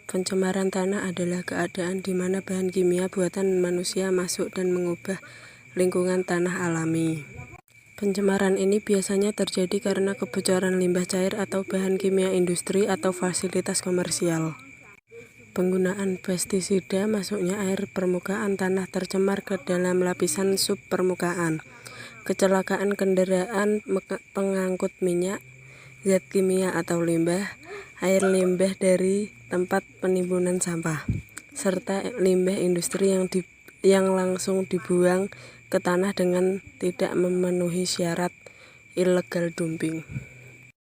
Pencemaran tanah adalah keadaan di mana bahan kimia buatan manusia masuk dan mengubah lingkungan tanah alami. Pencemaran ini biasanya terjadi karena kebocoran limbah cair atau bahan kimia industri atau fasilitas komersial. Penggunaan pestisida, masuknya air permukaan tanah tercemar ke dalam lapisan subpermukaan. Kecelakaan kendaraan pengangkut minyak, zat kimia atau limbah, air limbah dari tempat penimbunan sampah, serta limbah industri yang langsung dibuang ke tanah dengan tidak memenuhi syarat illegal dumping.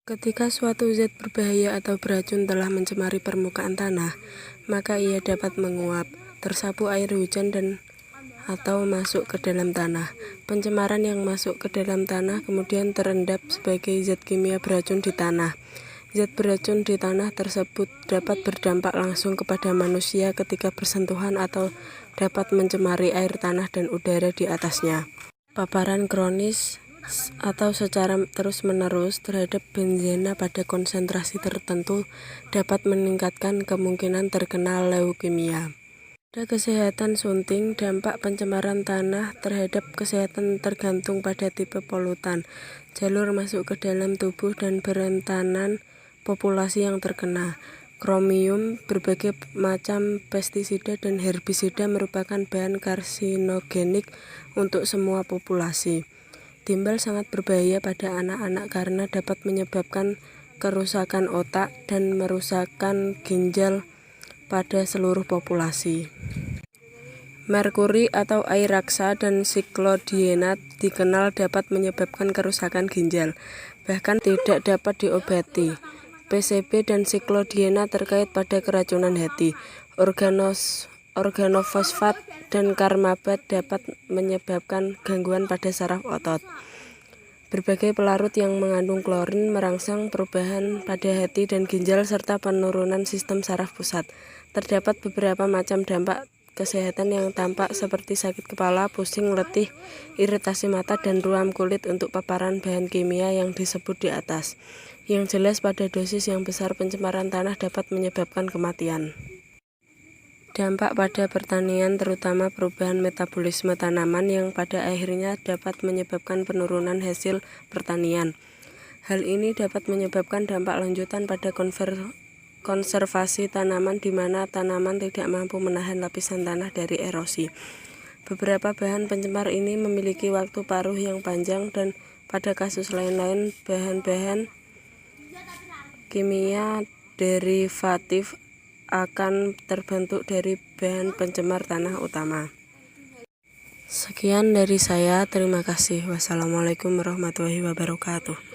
Ketika suatu zat berbahaya atau beracun telah mencemari permukaan tanah, maka ia dapat menguap, tersapu air hujan atau masuk ke dalam tanah. Pencemaran yang masuk ke dalam tanah kemudian terendap sebagai zat kimia beracun di tanah. Zat beracun di tanah tersebut dapat berdampak langsung kepada manusia ketika bersentuhan atau dapat mencemari air tanah dan udara di atasnya. Paparan kronis atau secara terus-menerus terhadap benzena pada konsentrasi tertentu dapat meningkatkan kemungkinan terkena leukemia. Pada kesehatan sunting, dampak pencemaran tanah terhadap kesehatan tergantung pada tipe polutan, jalur masuk ke dalam tubuh, dan kerentanan populasi yang terkena. Kromium, berbagai macam pestisida dan herbisida merupakan bahan karsinogenik untuk semua populasi. Timbal sangat berbahaya pada anak-anak karena dapat menyebabkan kerusakan otak dan merusakkan ginjal pada seluruh populasi. Merkuri atau air raksa dan siklodienat dikenal dapat menyebabkan kerusakan ginjal, bahkan tidak dapat diobati. PCB dan siklodienat terkait pada keracunan hati. Organofosfat dan karmabat dapat menyebabkan gangguan pada saraf otot. Berbagai pelarut yang mengandung klorin merangsang perubahan pada hati dan ginjal serta penurunan sistem saraf pusat. Terdapat beberapa macam dampak kesehatan yang tampak seperti sakit kepala, pusing, letih, iritasi mata, dan ruam kulit untuk paparan bahan kimia yang disebut di atas. Yang jelas, pada dosis yang besar pencemaran tanah dapat menyebabkan kematian. Dampak pada pertanian, terutama perubahan metabolisme tanaman yang pada akhirnya dapat menyebabkan penurunan hasil pertanian. Hal ini dapat menyebabkan dampak lanjutan pada konservasi tanaman di mana tanaman tidak mampu menahan lapisan tanah dari erosi. Beberapa bahan pencemar ini memiliki waktu paruh yang panjang, dan pada kasus lain-lain bahan-bahan kimia derivatif akan terbentuk dari bahan pencemar tanah utama. Sekian dari saya, terima kasih. Wassalamualaikum warahmatullahi wabarakatuh.